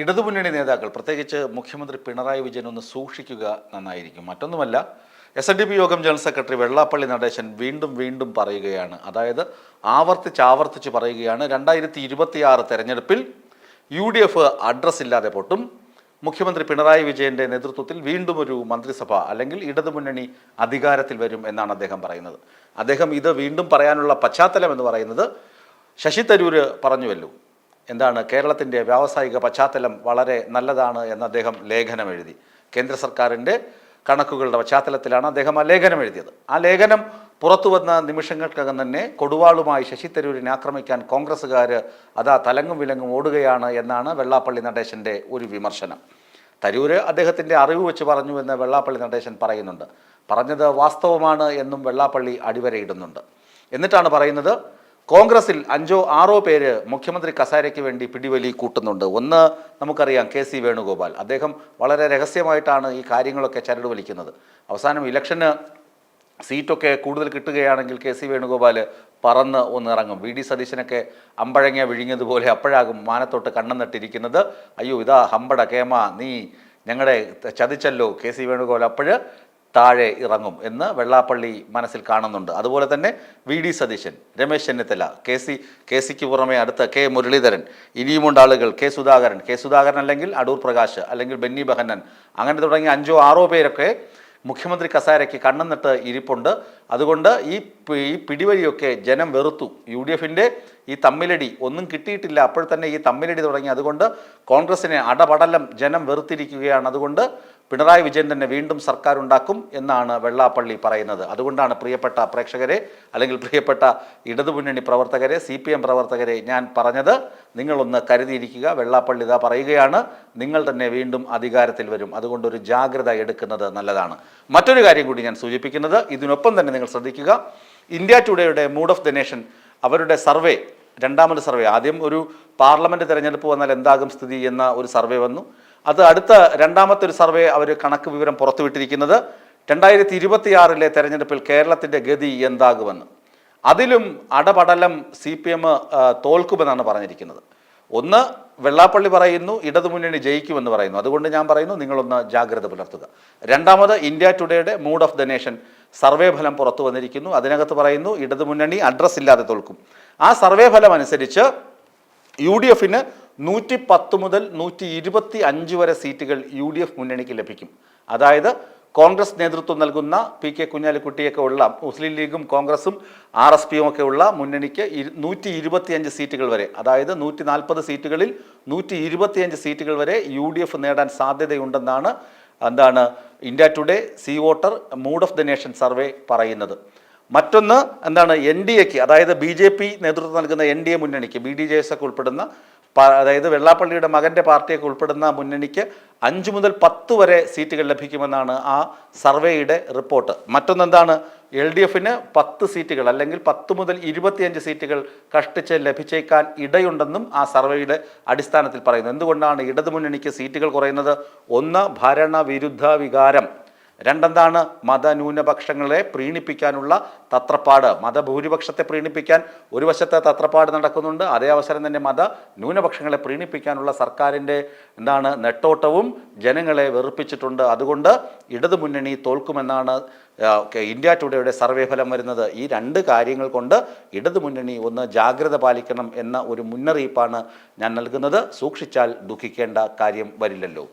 ഇടതുമുന്നണി നേതാക്കൾ പ്രത്യേകിച്ച് മുഖ്യമന്ത്രി പിണറായി വിജയൻ ഒന്ന് സൂക്ഷിക്കുക നന്നായിരിക്കും. മറ്റൊന്നുമല്ല, SNDP യോഗം ജനറൽ സെക്രട്ടറി വെള്ളാപ്പള്ളി നടേശൻ വീണ്ടും പറയുകയാണ്. അതായത് ആവർത്തിച്ച് പറയുകയാണ്, 2026 തെരഞ്ഞെടുപ്പിൽ UDF അഡ്രസ് ഇല്ലാതെ പൊട്ടും, മുഖ്യമന്ത്രി പിണറായി വിജയൻ്റെ നേതൃത്വത്തിൽ വീണ്ടും ഒരു മന്ത്രിസഭ അല്ലെങ്കിൽ ഇടതുമുന്നണി അധികാരത്തിൽ വരും എന്നാണ് അദ്ദേഹം പറയുന്നത്. അദ്ദേഹം ഇത് വീണ്ടും പറയാനുള്ള പശ്ചാത്തലം എന്ന് പറയുന്നത് ശശി തരൂർ പറഞ്ഞുവല്ലോ, എന്താണ് കേരളത്തിൻ്റെ വ്യാവസായിക പശ്ചാത്തലം വളരെ നല്ലതാണ് എന്ന് അദ്ദേഹം ലേഖനം എഴുതി. കേന്ദ്ര സർക്കാരിൻ്റെ കണക്കുകളുടെ പശ്ചാത്തലത്തിലാണ് അദ്ദേഹം ആ ലേഖനം എഴുതിയത്. ആ ലേഖനം പുറത്തു വന്ന നിമിഷങ്ങൾക്കകം തന്നെ കൊടുവാളുമായി ശശി തരൂരിനെ ആക്രമിക്കാൻ കോൺഗ്രസ്സുകാർ അതാ തലങ്ങും വിലങ്ങും ഓടുകയാണ് എന്നാണ് വെള്ളാപ്പള്ളി നടേശൻ്റെ ഒരു വിമർശനം. തരൂർ അദ്ദേഹത്തിൻ്റെ അറിവ് വെച്ച് പറഞ്ഞു എന്ന് വെള്ളാപ്പള്ളി നടേശൻ പറയുന്നുണ്ട്. പറഞ്ഞത് വാസ്തവമാണ് എന്നും വെള്ളാപ്പള്ളി അടിവരയിടുന്നുണ്ട്. എന്നിട്ടാണ് പറയുന്നത്, കോൺഗ്രസിൽ 5-6 പേര് മുഖ്യമന്ത്രി കസേരയ്ക്ക് വേണ്ടി പിടിവലി കൂട്ടുന്നുണ്ട്. ഒന്ന് നമുക്കറിയാം, KC വേണുഗോപാൽ. അദ്ദേഹം വളരെ രഹസ്യമായിട്ടാണ് ഈ കാര്യങ്ങളൊക്കെ ചരട് വലിക്കുന്നത്. അവസാനം ഇലക്ഷന് സീറ്റൊക്കെ കൂടുതൽ കിട്ടുകയാണെങ്കിൽ KC വേണുഗോപാൽ പറന്ന് ഒന്നിറങ്ങും. VD സതീശനൊക്കെ അമ്പഴങ്ങ വിഴിഞ്ഞതുപോലെ അപ്പോഴാകും മാനത്തോട്ട് കണ്ണം നട്ടിരിക്കുന്നത്. അയ്യോ ഇതാ ഹമ്പട കേമ, നീ ഞങ്ങളെ ചതിച്ചല്ലോ KC വേണുഗോപാൽ അപ്പോഴ് താഴെ ഇറങ്ങും എന്ന് വെള്ളാപ്പള്ളി മനസ്സിൽ കാണുന്നുണ്ട്. അതുപോലെ തന്നെ VD സതീശൻ, രമേശ് ചെന്നിത്തല, KCക്ക് പുറമെ അടുത്ത K മുരളീധരൻ, ഇനിയുമുണ്ട് ആളുകൾ, K സുധാകരൻ അല്ലെങ്കിൽ അടൂർ പ്രകാശ് അല്ലെങ്കിൽ ബെന്നി ബെഹന്നൻ, അങ്ങനെ തുടങ്ങി 5-6 പേരൊക്കെ മുഖ്യമന്ത്രി കസേരയ്ക്ക് കണ്ണെന്നിട്ട് ഇരിപ്പുണ്ട്. അതുകൊണ്ട് ഈ പിടിവലിയൊക്കെ ജനം വെറുത്തു. UDFൻ്റെ ഈ തമ്മിലടി ഒന്നും കിട്ടിയിട്ടില്ല, അപ്പോൾ തന്നെ ഈ തമ്മിലടി തുടങ്ങി. അതുകൊണ്ട് കോൺഗ്രസിനെ അടപടലം ജനം വെറുത്തിരിക്കുകയാണ്. അതുകൊണ്ട് പിണറായി വിജയൻ തന്നെ വീണ്ടും സർക്കാർ ഉണ്ടാക്കും എന്നാണ് വെള്ളാപ്പള്ളി പറയുന്നത്. അതുകൊണ്ടാണ് പ്രിയപ്പെട്ട പ്രേക്ഷകരെ അല്ലെങ്കിൽ പ്രിയപ്പെട്ട ഇടതുമുന്നണി പ്രവർത്തകരെ, CPM പ്രവർത്തകരെ ഞാൻ പറഞ്ഞത്, നിങ്ങളൊന്ന് കരുതിയിരിക്കുക. വെള്ളാപ്പള്ളി ഇതാ പറയുകയാണ്, നിങ്ങൾ തന്നെ വീണ്ടും അധികാരത്തിൽ വരും. അതുകൊണ്ടൊരു ജാഗ്രത എടുക്കുന്നത് നല്ലതാണ്. മറ്റൊരു കാര്യം കൂടി ഞാൻ സൂചിപ്പിക്കുന്നത്, ഇതിനൊപ്പം തന്നെ നിങ്ങൾ ശ്രദ്ധിക്കുക, ഇന്ത്യ ടുഡേയുടെ മൂഡ് ഓഫ് ദ നേഷൻ അവരുടെ സർവേ, രണ്ടാമത് സർവേ, ആദ്യം ഒരു പാർലമെൻറ്റ് തിരഞ്ഞെടുപ്പ് വന്നാൽ എന്താകും സ്ഥിതി എന്ന ഒരു സർവേ വന്നു. അത് അടുത്ത രണ്ടാമത്തെ ഒരു സർവേ അവർ കണക്ക് വിവരം പുറത്തുവിട്ടിരിക്കുന്നത് 2026 തെരഞ്ഞെടുപ്പിൽ കേരളത്തിൻ്റെ ഗതി എന്താകുമെന്ന്. അതിലും അടപടലം CPM തോൽക്കുമെന്നാണ് പറഞ്ഞിരിക്കുന്നത്. ഒന്ന്, വെള്ളാപ്പള്ളി പറയുന്നു ഇടതുമുന്നണി ജയിക്കുമെന്ന് പറയുന്നു. അതുകൊണ്ട് ഞാൻ പറയുന്നു, നിങ്ങളൊന്ന് ജാഗ്രത പുലർത്തുക. രണ്ടാമത്, ഇന്ത്യ ടുഡേയുടെ mood of the nation survey ഫലം പുറത്തു വന്നിരിക്കുന്നു. അതിനകത്ത് പറയുന്നു ഇടതുമുന്നണി അഡ്രസ് ഇല്ലാതെ തോൽക്കും. ആ സർവേ ഫലം അനുസരിച്ച് UDFന് 110 മുതൽ 125 വരെ സീറ്റുകൾ UDF മുന്നണിക്ക് ലഭിക്കും. അതായത് കോൺഗ്രസ് നേതൃത്വം നൽകുന്ന PK കുഞ്ഞാലിക്കുട്ടിയൊക്കെ ഉള്ള മുസ്ലിം ലീഗും കോൺഗ്രസും RSPയും ഒക്കെ ഉള്ള മുന്നണിക്ക് 125 സീറ്റുകൾ വരെ, അതായത് 140 സീറ്റുകളിൽ 125 സീറ്റുകൾ വരെ UDF നേടാൻ സാധ്യതയുണ്ടെന്നാണ് India today C voter mood of the nation survey പറയുന്നത്. മറ്റൊന്ന് എന്താണ്, NDAക്ക്, അതായത് BJP നേതൃത്വം നൽകുന്ന NDA മുന്നണിക്ക്, BDJS ഒക്കെ ഉൾപ്പെടുന്ന, അതായത് വെള്ളാപ്പള്ളിയുടെ മകൻ്റെ പാർട്ടിയൊക്കെ ഉൾപ്പെടുന്ന മുന്നണിക്ക് 5 മുതൽ 10 വരെ സീറ്റുകൾ ലഭിക്കുമെന്നാണ് ആ സർവേയുടെ റിപ്പോർട്ട്. മറ്റൊന്നെന്താണ്, LDFന് 10 സീറ്റുകൾ അല്ലെങ്കിൽ 10 മുതൽ 25 സീറ്റുകൾ കഷ്ടിച്ച് ലഭിച്ചേക്കാൻ ഇടയുണ്ടെന്നും ആ സർവേയുടെ അടിസ്ഥാനത്തിൽ പറയുന്നു. എന്തുകൊണ്ടാണ് ഇടതുമുന്നണിക്ക് സീറ്റുകൾ കുറയുന്നത്? ഒന്ന്, ഭരണവിരുദ്ധ വികാരം. രണ്ടെന്താണ്, മതന്യൂനപക്ഷങ്ങളെ പ്രീണിപ്പിക്കാനുള്ള തത്രപ്പാട്. മതഭൂരിപക്ഷത്തെ പ്രീണിപ്പിക്കാൻ ഒരു വശത്തെ തത്രപ്പാട് നടക്കുന്നുണ്ട്, അതേ അവസരം തന്നെ മത ന്യൂനപക്ഷങ്ങളെ പ്രീണിപ്പിക്കാനുള്ള സർക്കാരിൻ്റെ നെട്ടോട്ടവും ജനങ്ങളെ വെറുപ്പിച്ചിട്ടുണ്ട്. അതുകൊണ്ട് ഇടതുമുന്നണി തോൽക്കുമെന്നാണ് ഇന്ത്യ ടുഡേയുടെ സർവേ ഫലം വരുന്നത്. ഈ 2 കാര്യങ്ങൾ കൊണ്ട് ഇടതുമുന്നണി ഒന്ന് ജാഗ്രത പാലിക്കണം എന്ന ഒരു മുന്നറിയിപ്പാണ് ഞാൻ നൽകുന്നത്. സൂക്ഷിച്ചാൽ ദുഃഖിക്കേണ്ട കാര്യം വരില്ലല്ലോ.